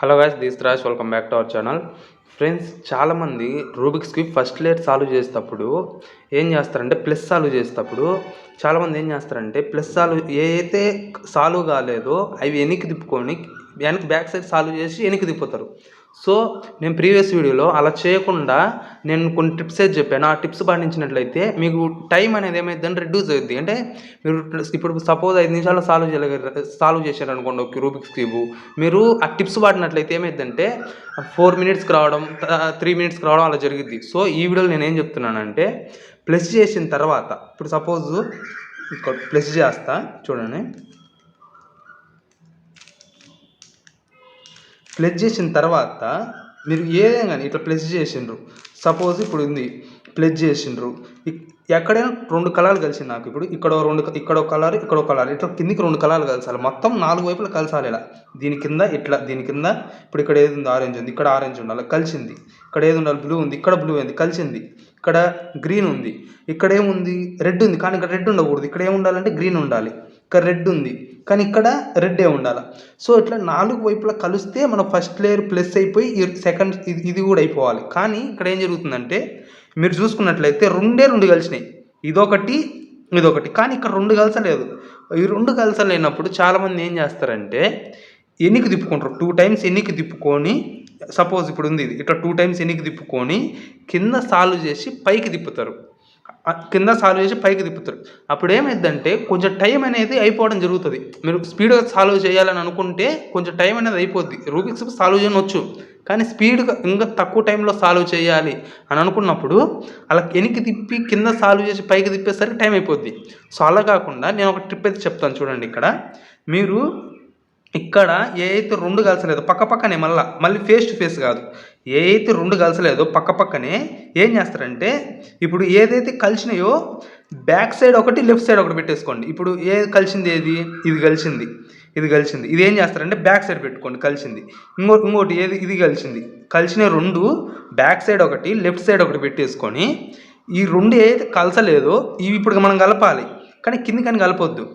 Hello guys, this Raj. Welcome back to our channel. Friends, చాలామంది Rubik's cube first layer solve చేసేటప్పుడు ఏం చేస్తారంటే plus solve చేసేటప్పుడు చాలామంది ఏం చేస్తారంటే ప్లస్ సాల్వ్ అయితే సాల్వ్ కాలేదో అవి వెనక్కి తిప్పుకొని బ్యాక్ సైడ్ సాల్వ్ చేసి వెనక్కి తిప్పుతారు. సో నేను ప్రీవియస్ వీడియోలో అలా చేయకుండా నేను కొన్ని టిప్స్ అయితే చెప్పాను. ఆ టిప్స్ పాటించినట్లయితే మీకు టైం అనేది ఏమైందని రెడ్యూస్ అవుద్ది. అంటే మీరు ఇప్పుడు సపోజ్ 5 నిమిషాల్లో సాల్వ్ చేశారనుకోండి ఒక రూబిక్స్ క్యూబ్, మీరు ఆ టిప్స్ పాటినట్లయితే ఏమైందంటే 4 మినిట్స్కి రావడం, 3 మినిట్స్కి రావడం అలా జరిగిద్ది. సో ఈ వీడియోలో నేను ఏం చెప్తున్నానంటే ప్లస్ చేసిన తర్వాత ఇప్పుడు సపోజ్ ఇక్కడ ప్లస్ చేస్తా చూడండి. ప్లస్ చేసిన తర్వాత మీరు ఏదైనా కానీ ఇట్లా ప్లస్ చేసిండ్రు, సపోజ్ ఇప్పుడు ఉంది ప్లస్ చేసిండ్రు, ఎక్కడైనా 2 కలర్లు కలిసింది. నాకు ఇప్పుడు ఇక్కడ ఒక కలర్, ఇక్కడ ఒక కలర్, ఇట్లా కిందికి 2 కలర్లు కలిసాలి. మొత్తం 4 వైపులు కలిసాలి. ఇలా దీని కింద ఇట్లా, దీని కింద ఇప్పుడు ఇక్కడ ఏది ఉంది ఆరెంజ్ ఉంది, ఇక్కడ ఆరెంజ్ ఉండాలి కలిసింది. ఇక్కడ ఏది ఉండాలి బ్లూ ఉంది, ఇక్కడ బ్లూ ఉంది కలిసింది. ఇక్కడ గ్రీన్ ఉంది, ఇక్కడ ఏముంది రెడ్ ఉంది, కానీ ఇక్కడ రెడ్ ఉండకూడదు. ఇక్కడ ఏముండాలంటే గ్రీన్ ఉండాలి. ఇక్కడ రెడ్ ఉంది కానీ ఇక్కడ రెడ్ ఉండాలి. సో ఇట్లా 4 వైపులా కలిస్తే మన ఫస్ట్ లేయర్ ప్లస్ అయిపోయి సెకండ్ ఇది కూడా అయిపోవాలి. కానీ ఇక్కడ ఏం జరుగుతుందంటే మీరు చూసుకున్నట్లయితే 2 కలిసినాయి, ఇదొకటి, కానీ ఇక్కడ 2 కలిసలేదు. ఈ 2 కలిసలేనప్పుడు చాలామంది ఏం చేస్తారంటే ఎన్నికి తిప్పుకుంటారు. 2 టైమ్స్ ఎన్నికి తిప్పుకొని, సపోజ్ ఇప్పుడు ఉంది ఇది ఇట్లా 2 టైమ్స్ ఎన్నికి తిప్పుకొని కింద సాల్వ్ చేసి పైకి తిప్పుతారు. అప్పుడు ఏమైందంటే కొంచెం టైం అనేది అయిపోవడం జరుగుతుంది. మీరు స్పీడ్గా సాల్వ్ చేయాలని అనుకుంటే కొంచెం టైం అనేది అయిపోద్ది. రూబిక్స్ సాల్వ్ చేయవచ్చు, కానీ స్పీడ్గా ఇంకా తక్కువ టైంలో సాల్వ్ చేయాలి అని అనుకున్నప్పుడు అలా వెనక్కి తిప్పి కింద సాల్వ్ చేసి పైకి తిప్పేసరికి టైం అయిపోద్ది. సో అలా కాకుండా నేను ఒక ట్రిప్ అయితే చెప్తాను చూడండి. ఇక్కడ మీరు ఇక్కడ ఏ అయితే 2 కలిసలేదో పక్కనే మళ్ళీ ఫేస్ టు ఫేస్ కాదు, ఏ అయితే 2 కలిసలేదో పక్కనే ఏం చేస్తారంటే ఇప్పుడు ఏదైతే కలిసినాయో బ్యాక్ సైడ్ ఒకటి లెఫ్ట్ సైడ్ ఒకటి పెట్టేసుకోండి. ఇప్పుడు ఏది కలిసింది, ఇది కలిసింది, ఇది ఏం చేస్తారంటే బ్యాక్ సైడ్ పెట్టుకోండి. కలిసింది ఇంకోటి ఏది, ఇది కలిసిన 2 బ్యాక్ సైడ్ ఒకటి లెఫ్ట్ సైడ్ ఒకటి పెట్టేసుకొని ఈ 2 ఏదైతే కలిసలేదో ఇవి ఇప్పుడు మనం కలపాలి. కానీ కిందికని కలపొద్దు.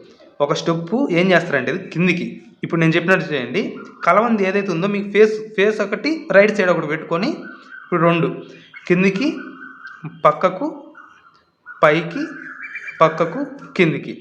ఒక స్టెప్పు ఏం చేస్తారంటే ఇది కిందికి, ఇప్పుడు నేను చెప్పినట్టు చేయండి. కలవంది ఏదైతే ఉందో మీకు ఫేస్ ఒకటి రైట్ సైడ్ ఒకటి పెట్టుకొని ఇప్పుడు 2 కిందికి, పక్కకు, పైకి, పక్కకు, కిందికి,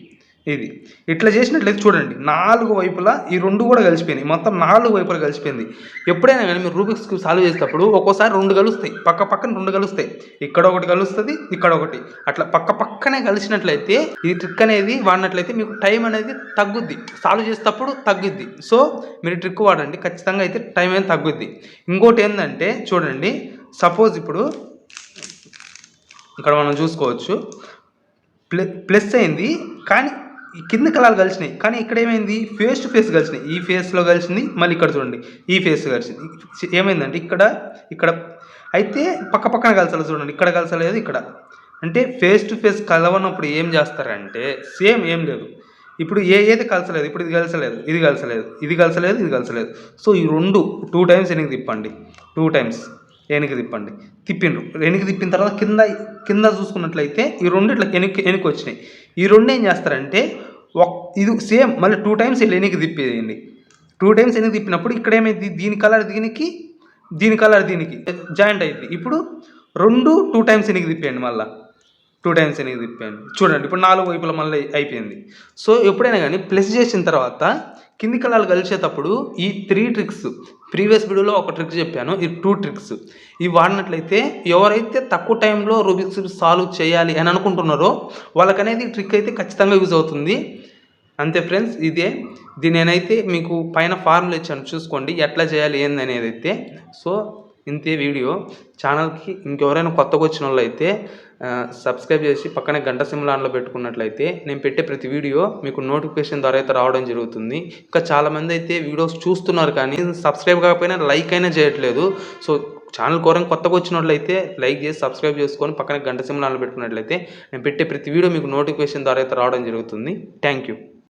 ఇది ఇట్లా చేసినట్లయితే చూడండి 4 వైపులా ఈ 2 కూడా కలిసిపోయినాయి. మొత్తం 4 వైపులా కలిసిపోయింది. ఎప్పుడైనా కానీ మీరు రూబిక్స్ క్యూబ్ సాల్వ్ చేసేటప్పుడు ఒక్కోసారి 2 కలుస్తాయి, పక్కన 2 కలుస్తాయి, ఇక్కడ ఒకటి కలుస్తుంది, ఇక్కడ ఒకటి, అట్లా పక్కనే కలిసినట్లయితే ఈ ట్రిక్ అనేది వాడినట్లయితే మీకు టైం అనేది తగ్గుద్ది, సాల్వ్ చేసేటప్పుడు తగ్గుద్ది. సో మీరు ట్రిక్ వాడండి, ఖచ్చితంగా అయితే టైం అనేది తగ్గుద్ది. ఇంకోటి ఏంటంటే చూడండి, సపోజ్ ఇప్పుడు ఇక్కడ మనం చూసుకోవచ్చు ప్లస్ అయింది కానీ ఈ కింద కలర్లు కలిసినాయి, కానీ ఇక్కడ ఏమైంది ఫేస్ టు ఫేస్ కలిసినాయి. ఈ ఫేస్లో కలిసింది, మళ్ళీ ఇక్కడ చూడండి ఈ ఫేస్ కలిసింది. ఏమైందంటే ఇక్కడ అయితే పక్కన కలిసాలి చూడండి, ఇక్కడ కలిసలేదు, ఇక్కడ అంటే ఫేస్ టు ఫేస్ కలవనప్పుడు ఏం చేస్తారంటే సేమ్ ఏం లేదు. ఇప్పుడు ఏది కలిసలేదు, ఇప్పుడు ఇది కలిసలేదు. సో ఈ 2 టైమ్స్ వెనక్కి తిప్పండి, 2 టైమ్స్ వెనక్కి తిప్పండి. వెనక్కి తిప్పిన తర్వాత కింద చూసుకున్నట్లయితే ఈ 2 ఇట్లా వెనక్కి వచ్చినాయి. ఈ 2 ఏం చేస్తారంటే ఇది సేమ్ మళ్ళీ 2 టైమ్స్ వెనక్కి తిప్పేయండి. 2 టైమ్స్ వెనక్కి తిప్పినప్పుడు ఇక్కడ ఏమైంది, దీని కలర్ దీనికి జాయింట్ అయింది. ఇప్పుడు 2 టైమ్స్ వెనక్కి తిప్పేయండి, మళ్ళీ 2 టైమ్స్ వెనక్కి తిప్పాను చూడండి. ఇప్పుడు 4 వైపుల మళ్ళీ అయిపోయింది. సో ఎప్పుడైనా కానీ ప్లస్ చేసిన తర్వాత కింది కలర్లు కలిసేటప్పుడు ఈ 3 ట్రిక్స్, ప్రీవియస్ వీడియోలో ఒక ట్రిక్ చెప్పాను, ఈ 2 ట్రిక్స్ ఇవి వాడినట్లయితే ఎవరైతే తక్కువ టైంలో రూబిక్స్ సాల్వ్ చేయాలి అని అనుకుంటున్నారో వాళ్ళకనేది ట్రిక్ అయితే ఖచ్చితంగా యూజ్ అవుతుంది. అంతే ఫ్రెండ్స్, ఇది నేనైతే మీకు పైన ఫార్ములా ఇచ్చాను, చూసుకోండి ఎట్లా చేయాలి ఏందనేది అయితే. సో ఇంతే వీడియో. ఛానల్కి ఇంకెవరైనా కొత్తగా వచ్చిన వాళ్ళు అయితే సబ్స్క్రైబ్ చేసి పక్కనే గంట సింబల్ ఆన్లో పెట్టుకున్నట్లయితే నేను పెట్టే ప్రతి వీడియో మీకు నోటిఫికేషన్ ద్వారా అయితే రావడం జరుగుతుంది. ఇంకా చాలామంది అయితే వీడియోస్ చూస్తున్నారు కానీ సబ్స్క్రైబ్ కాకపోయినా లైక్ అయినా చేయట్లేదు. సో ఛానల్ కొత్తగా వచ్చిన వాళ్ళైతే లైక్ చేసి సబ్స్క్రైబ్ చేసుకొని పక్కనే గంట సింబల్ ఆన్లో పెట్టుకున్నట్లయితే నేను పెట్టే ప్రతి వీడియో మీకు నోటిఫికేషన్ ద్వారా అయితే రావడం జరుగుతుంది. Thank you.